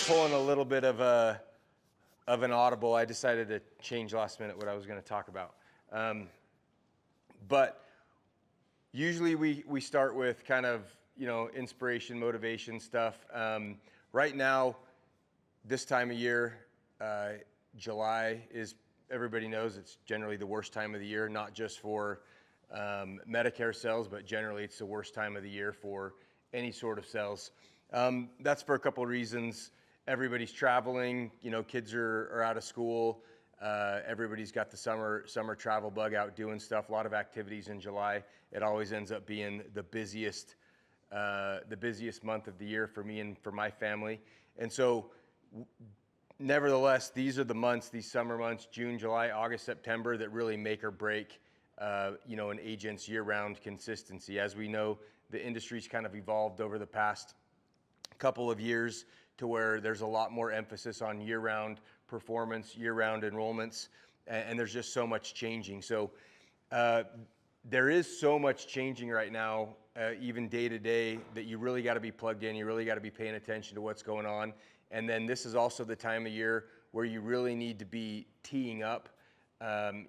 pulling a little bit of an audible. I decided to change last minute what I was going to talk about. But usually we start with kind of, inspiration, motivation stuff. Right now, this time of year, July is, everybody knows it's generally the worst time of the year, not just for Medicare sales, but generally it's the worst time of the year for any sort of sales. That's for a couple of reasons. Everybody's traveling, kids are out of school. Everybody's got the summer travel bug out doing stuff, a lot of activities in July. It always ends up being the busiest month of the year for me and for my family. And so nevertheless, these are the months, these summer months, June, July, August, September, that really make or break an agent's year-round consistency. As we know, the industry's kind of evolved over the past couple of years to where there's a lot more emphasis on year-round performance, year-round enrollments, and there's just so much changing. So there is so much changing right now, even day to day, that you really got to be plugged in. You really got to be paying attention to what's going on. And then this is also the time of year where you really need to be teeing up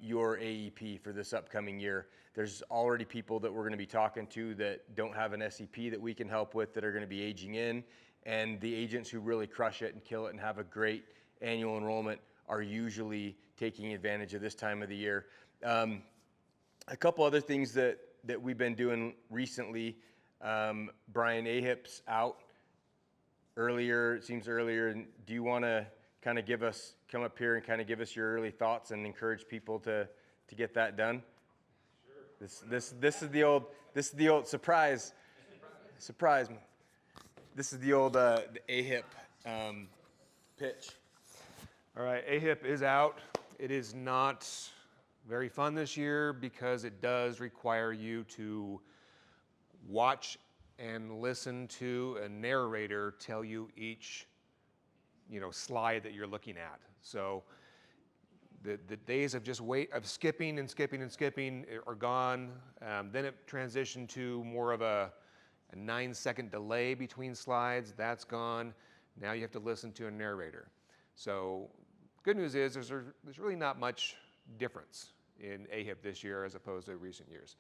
your AEP for this upcoming year. There's already people that we're going to be talking to that don't have an SEP that we can help with, that are going to be aging in. And the agents who really crush it and kill it and have a great annual enrollment are usually taking advantage of this time of the year. A couple other things that we've been doing recently. Brian, AHIP's out earlier, it seems earlier. Do you want to kind of come up here and kind of give us your early thoughts and encourage people to get that done? Sure. This is the old surprise. This is the old the AHIP pitch. All right, AHIP is out. It is not very fun this year because it does require you to watch and listen to a narrator tell you each slide that you're looking at. So the days of just skipping and skipping and skipping are gone. Then it transitioned to more of a 9-second delay between slides. That's gone. Now you have to listen to a narrator. So good news is there's really not much difference in AHIP this year as opposed to recent years.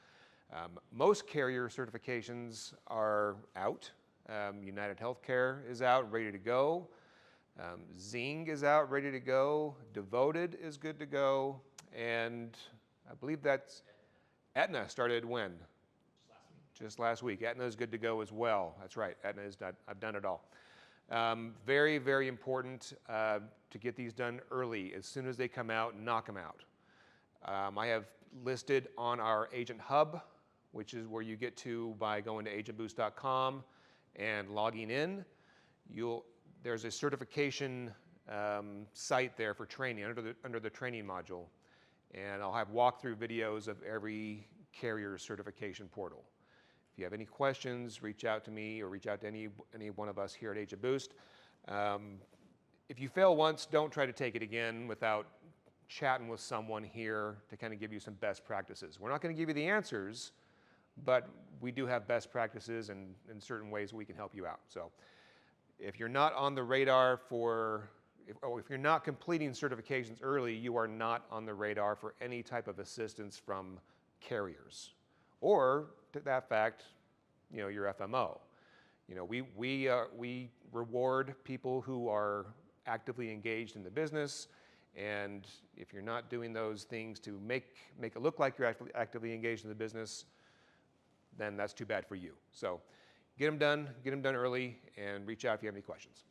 Most carrier certifications are out. United Healthcare is out, ready to go. Zing is out, ready to go. Devoted is good to go. And I believe that's Aetna started when? Just last week. Aetna is good to go as well. That's right, Aetna is done. I've done it all. Very, very important to get these done early. As soon as they come out, knock them out. I have listed on our Agent Hub, which is where you get to by going to agentboost.com and logging in. There's a certification site there for training under the training module, and I'll have walkthrough videos of every carrier certification portal. If you have any questions, reach out to me or reach out to any one of us here at Agent Boost. If you fail once, don't try to take it again without chatting with someone here to kind of give you some best practices. We're not going to give you the answers, but we do have best practices and in certain ways we can help you out. So if you're not on the radar if you're not completing certifications early, you are not on the radar for any type of assistance from carriers. Or, to that fact, your FMO. We reward people who are actively engaged in the business, and if you're not doing those things to make it look like you're actively engaged in the business, then that's too bad for you. So get them done early, and reach out if you have any questions.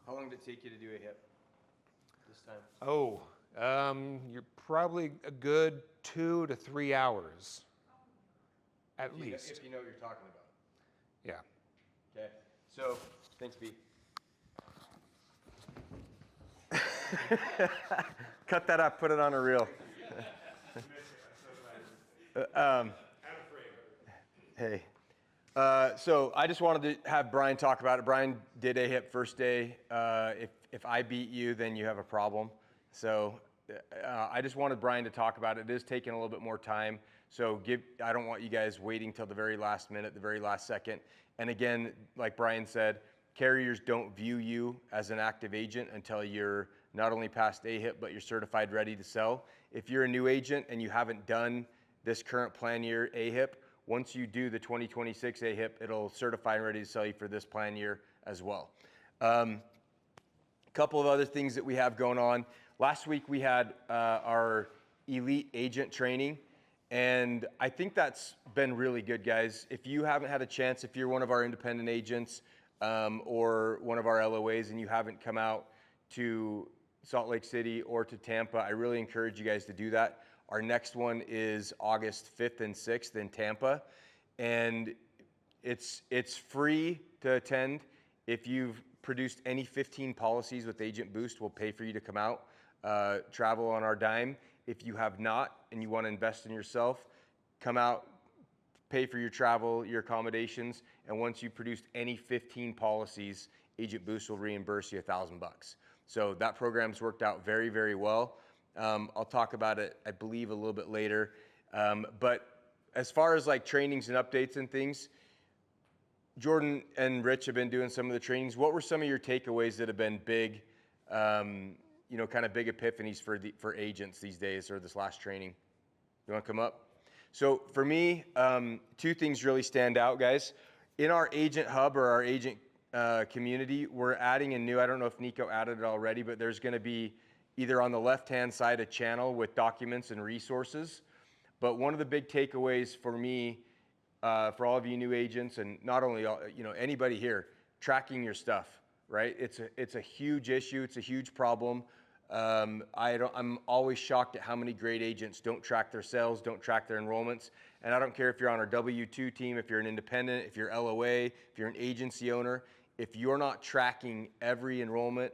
How long did it take you to do AHIP this time? Oh, you're probably a good 2 to 3 hours, at least. If you know what you're talking about. Yeah. Okay. So, thanks, B. Cut that up. Put it on a reel. Hey. So I just wanted to have Brian talk about it. Brian did AHIP first day. If I beat you, then you have a problem. So I just wanted Brian to talk about it. It is taking a little bit more time. So I don't want you guys waiting till the very last minute, the very last second. And again, like Brian said, carriers don't view you as an active agent until you're not only past AHIP, but you're certified ready to sell. If you're a new agent and you haven't done this current plan year AHIP, once you do the 2026 AHIP, it'll certify and ready to sell you for this plan year as well. A couple of other things that we have going on. Last week we had our elite agent training, and I think that's been really good, guys. If you haven't had a chance, if you're one of our independent agents or one of our LOAs and you haven't come out to Salt Lake City or to Tampa, I really encourage you guys to do that. Our next one is August 5th and 6th in Tampa, and it's free to attend. If you've produced any 15 policies with Agent Boost, we'll pay for you to come out, travel on our dime. If you have not and you want to invest in yourself, come out, pay for your travel, your accommodations, and once you've produced any 15 policies, Agent Boost will reimburse you $1,000. So that program's worked out very, very well. I'll talk about it, I believe, a little bit later. But as far as like trainings and updates and things, Jordan and Rich have been doing some of the trainings. What were some of your takeaways that have been big, you know, kind of big epiphanies for agents these days or this last training? You want to come up? So for me, two things really stand out, guys. In our agent hub or our agent community, we're adding a new, I don't know if Nico added it already, but there's going to be either on the left-hand side a channel with documents and resources. But one of the big takeaways for me, for all of you new agents, and not only you know anybody here, tracking your stuff, right? It's a huge issue. It's a huge problem. I'm always shocked at how many great agents don't track their sales, don't track their enrollments. And I don't care if you're on our W-2 team, if you're an independent, if you're LOA, if you're an agency owner, if you're not tracking every enrollment,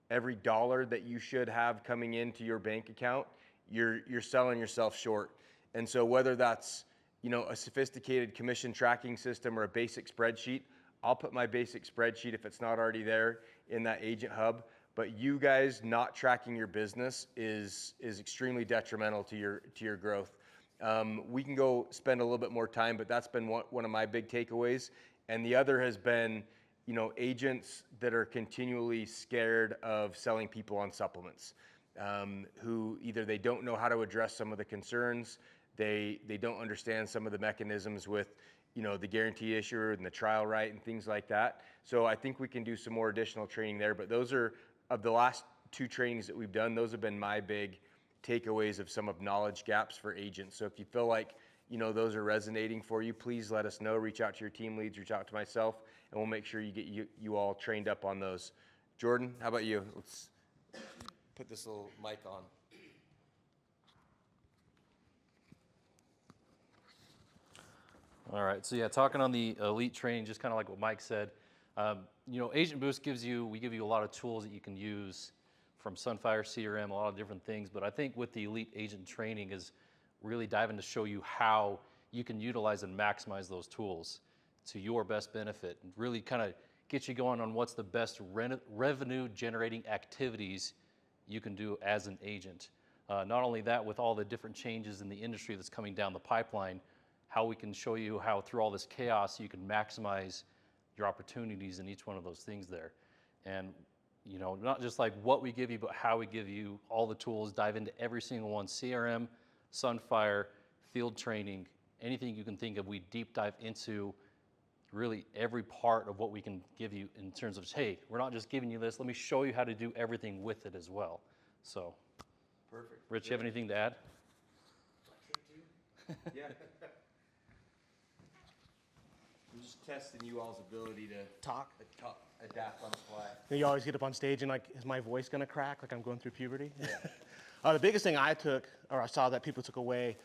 every dollar that you should have coming into your bank account, you're selling yourself short. And so whether that's, you know, a sophisticated commission tracking system or a basic spreadsheet, I'll put my basic spreadsheet if it's not already there in that agent hub. But you guys not tracking your business is extremely detrimental to your growth. We can go spend a little bit more time, but that's been one of my big takeaways. And the other has been, you know, agents that are continually scared of selling people on supplements, who either they don't know how to address some of the concerns, they don't understand some of the mechanisms with, you know, the guarantee issuer and the trial right and things like that. So I think we can do some more additional training there. But those are, of the last two trainings that we've done, those have been my big takeaways of some of knowledge gaps for agents. So if you feel like, you know, those are resonating for you, please let us know. Reach out to your team leads, reach out to myself, and we'll make sure you get you all trained up on those. Jordan, how about you? Let's put this little mic on. All right, so yeah, talking on the elite training, just kind of like what Mike said, you know, Agent Boost we give you a lot of tools that you can use from Sunfire CRM, a lot of different things, but I think with the elite agent training is really diving to show you how you can utilize and maximize those tools to your best benefit and really kind of get you going on what's the best revenue generating activities you can do as an agent. Not only that, with all the different changes in the industry that's coming down the pipeline, how we can show you how through all this chaos you can maximize your opportunities in each one of those things there. And you know, not just like what we give you, but how we give you all the tools, dive into every single one, CRM, Sunfire, field training, anything you can think of, we deep dive into really every part of what we can give you in terms of, hey, we're not just giving you this, let me show you how to do everything with it as well. So, Perfect. Rich, you have anything to add? Yeah. I'm just testing you all's ability to Talk. adapt on the fly. You always get up on stage and like, is my voice gonna crack like I'm going through puberty? Yeah. The biggest thing I took, or I saw that people took away,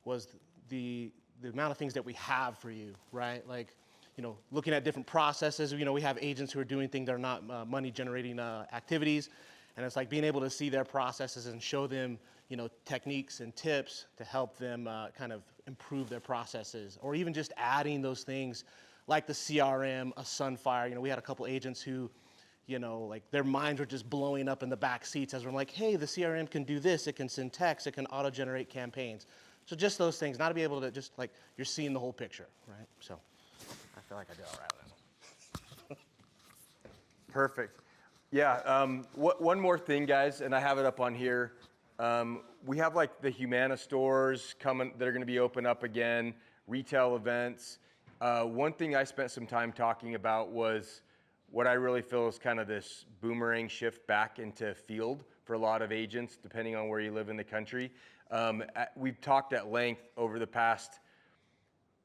was the amount of things that we have for you, right? Like, you know, looking at different processes. You know, we have agents who are doing things that are not money-generating activities, and it's like being able to see their processes and show them, you know, techniques and tips to help them kind of improve their processes, or even just adding those things like the CRM, a Sunfire. You know, we had a couple agents who, you know, like their minds were just blowing up in the back seats as we're like, hey, the CRM can do this, it can send text, it can auto-generate campaigns. So just those things, not to be able to just like, you're seeing the whole picture, right? So I feel like I did all right with that. Perfect. Yeah, one more thing, guys, and I have it up on here. We have like the Humana stores coming that are going to be open up again, retail events. One thing I spent some time talking about was what I really feel is kind of this boomerang shift back into field for a lot of agents, depending on where you live in the country. We've talked at length over the past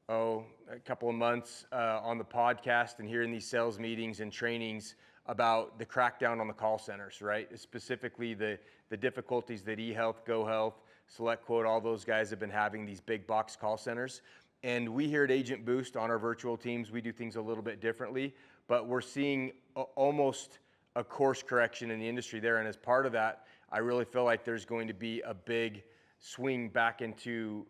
a couple of months on the podcast and here in these sales meetings and trainings about the crackdown on the call centers, right? Specifically the difficulties that eHealth, GoHealth, SelectQuote, all those guys have been having, these big box call centers. And we here at Agent Boost on our virtual teams, we do things a little bit differently, but we're seeing almost a course correction in the industry there. And as part of that, I really feel like there's going to be a big swing back into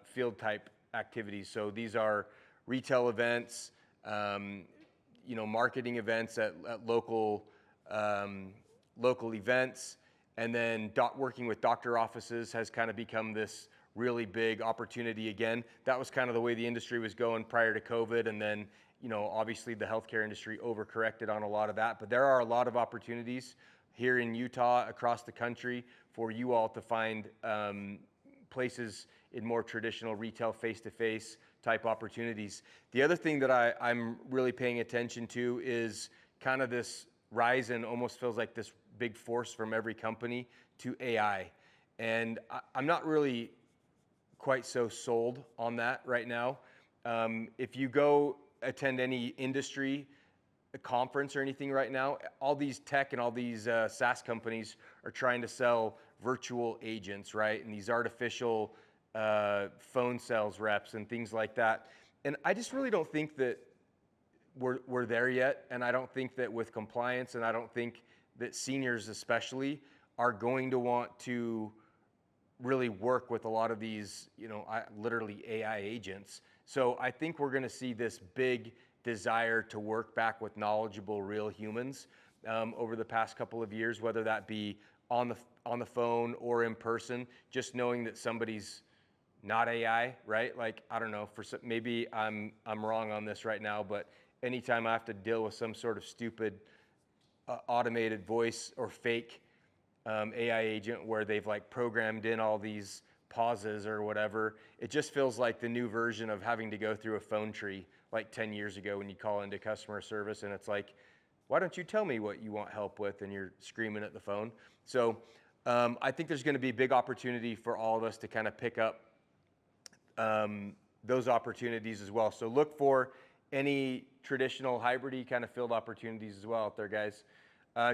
field type activities. So these are retail events, marketing events at local events, and then working with doctor offices has kind of become this really big opportunity again. That was kind of the way the industry was going prior to COVID, and then obviously the healthcare industry overcorrected on a lot of that. But there are a lot of opportunities here in Utah, across the country, for you all to find places in more traditional retail face-to-face type opportunities. The other thing that I'm really paying attention to is kind of this rise in, almost feels like this big force from every company to AI. And I'm not really quite so sold on that right now. If you go attend any industry conference or anything right now, all these tech and all these SaaS companies are trying to sell virtual agents, right? And these artificial phone sales reps and things like that. And I just really don't think that we're there yet. And I don't think that with compliance, and I don't think that seniors especially are going to want to really work with a lot of these, literally AI agents. So I think we're going to see this big desire to work back with knowledgeable, real humans over the past couple of years, whether that be on the phone or in person. Just knowing that somebody's not AI, right? Like, I don't know, maybe I'm wrong on this right now, but anytime I have to deal with some sort of stupid automated voice or fake AI agent where they've like programmed in all these pauses or whatever, it just feels like the new version of having to go through a phone tree like 10 years ago when you call into customer service and it's like, why don't you tell me what you want help with? And you're screaming at the phone. So I think there's going to be a big opportunity for all of us to kind of pick up those opportunities as well. So look for any traditional hybrid kind of field opportunities as well out there, guys.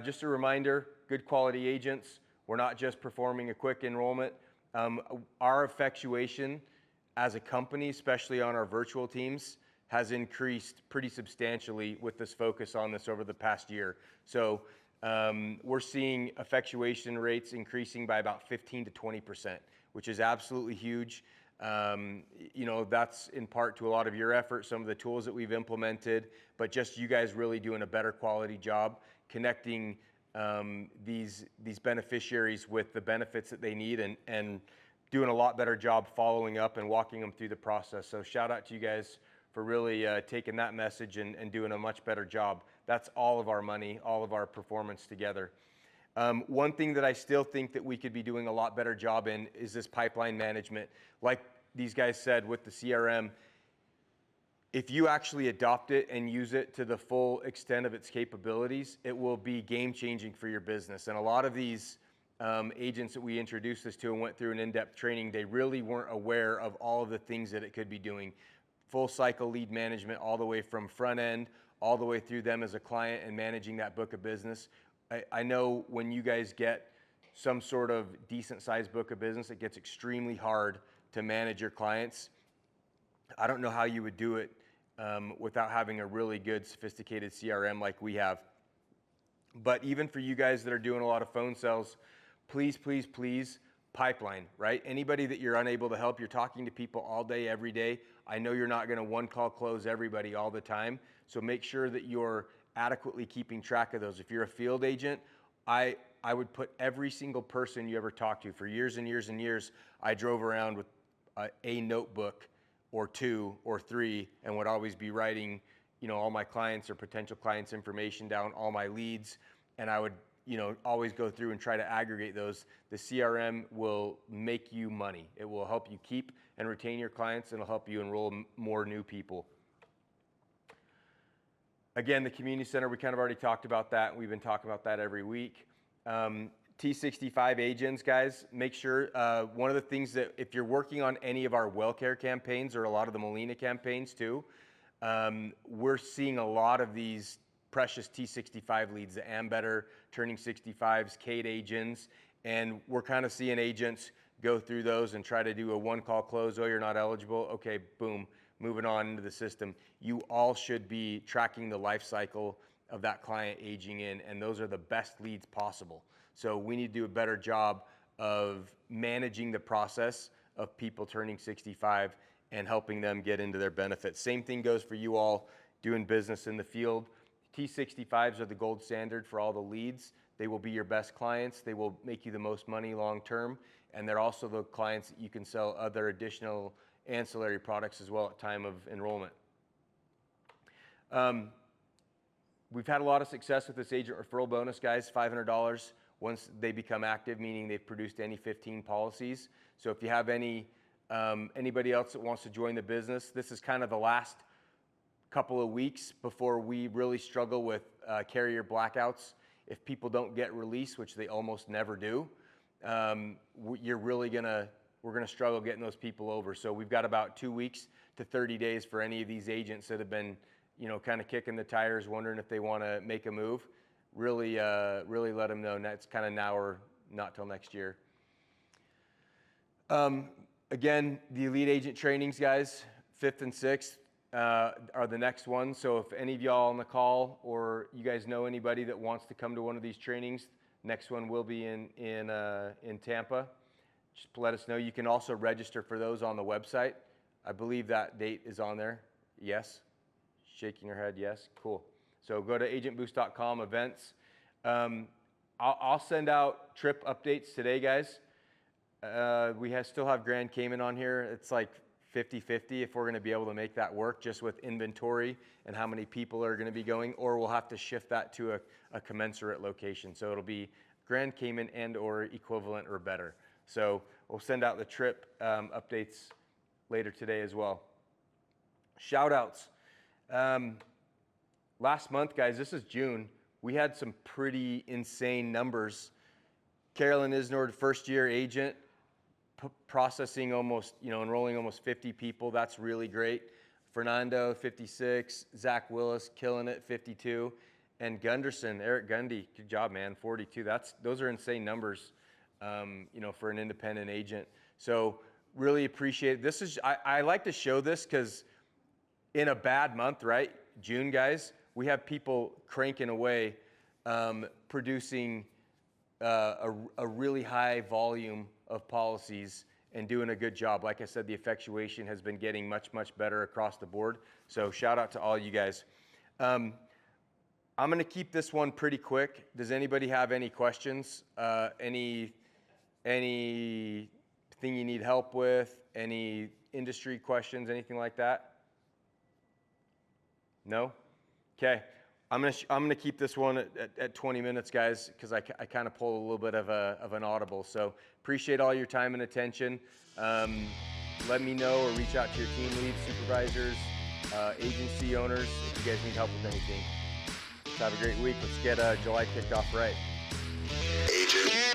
Just a reminder, good quality agents. We're not just performing a quick enrollment. Our effectuation as a company, especially on our virtual teams, has increased pretty substantially with this focus on this over the past year. So we're seeing effectuation rates increasing by about 15 to 20%, which is absolutely huge. That's in part to a lot of your effort, some of the tools that we've implemented, but just you guys really doing a better quality job connecting these beneficiaries with the benefits that they need and doing a lot better job following up and walking them through the process. So shout out to you guys for really taking that message and doing a much better job. That's all of our money, all of our performance together. One thing that I still think that we could be doing a lot better job in is this pipeline management. Like these guys said with the CRM, if you actually adopt it and use it to the full extent of its capabilities, it will be game changing for your business. And a lot of these agents that we introduced this to and went through an in-depth training, they really weren't aware of all of the things that it could be doing. Full cycle lead management, all the way from front end, all the way through them as a client and managing that book of business. I know when you guys get some sort of decent sized book of business, it gets extremely hard to manage your clients. I don't know how you would do it without having a really good, sophisticated CRM like we have. But even for you guys that are doing a lot of phone sales, please, please, please pipeline, right? Anybody that you're unable to help, you're talking to people all day, every day. I know you're not going to one call close everybody all the time. So make sure that you're adequately keeping track of those. If you're a field agent, I would put every single person you ever talked to. For years and years and years, I drove around with a notebook or two or three and would always be writing all my clients or potential clients' information down, all my leads, and I would, always go through and try to aggregate those. The CRM will make you money. It will help you keep and retain your clients, and it'll help you enroll more new people. Again, the community center, we kind of already talked about that. We've been talking about that every week. T65 agents, guys, make sure, one of the things that if you're working on any of our WellCare campaigns or a lot of the Molina campaigns too, we're seeing a lot of these precious T65 leads, the Ambetter, turning 65s, Kate agents, and we're kind of seeing agents go through those and try to do a one-call close. Oh, you're not eligible? Okay, boom, moving on into the system. You all should be tracking the life cycle of that client aging in, and those are the best leads possible. So we need to do a better job of managing the process of people turning 65 and helping them get into their benefits. Same thing goes for you all doing business in the field. T65s are the gold standard for all the leads. They will be your best clients. They will make you the most money long term. And they're also the clients that you can sell other additional ancillary products as well at time of enrollment. We've had a lot of success with this agent referral bonus, guys, $500 once they become active, meaning they've produced any 15 policies. So if you have anybody else that wants to join the business, this is kind of the last couple of weeks before we really struggle with carrier blackouts. If people don't get released, which they almost never do, we're gonna struggle getting those people over. So we've got about 2 weeks to 30 days for any of these agents that have been, kind of kicking the tires, wondering if they want to make a move. Really let them know. That's kind of now or not till next year. Again, the elite agent trainings, guys, 5th and 6th. Are the next ones. So if any of y'all on the call or you guys know anybody that wants to come to one of these trainings, next one will be in Tampa. Just let us know. You can also register for those on the website. I believe that date is on there. Yes? Shaking your head, yes? Cool. So go to agentboost.com events. I'll send out trip updates today, guys. We still have Grand Cayman on here. It's like 50-50 if we're going to be able to make that work just with inventory and how many people are going to be going, or we'll have to shift that to a commensurate location. So it'll be Grand Cayman and or equivalent or better. So we'll send out the trip updates later today as well. Shout outs. Last month, guys, this is June, we had some pretty insane numbers. Carolyn Isnord, first year agent, processing almost, enrolling almost 50 people. That's really great. Fernando, 56. Zach Willis, killing it, 52. And Gunderson, Eric Gundy, good job, man, 42. Those are insane numbers, for an independent agent. So really appreciate it. I like to show this because in a bad month, right, June, guys, we have people cranking away, producing a really high volume of policies and doing a good job. Like I said, the effectuation has been getting much, much better across the board. So shout out to all you guys. I'm going to keep this one pretty quick. Does anybody have any questions? Anything you need help with? Any industry questions? Anything like that? No? Okay. I'm gonna keep this one at 20 minutes, guys, because I kind of pull a little bit of an audible. So appreciate all your time and attention. Let me know or reach out to your team leads, supervisors, agency owners if you guys need help with anything. Have a great week. Let's get July kicked off right. Agent.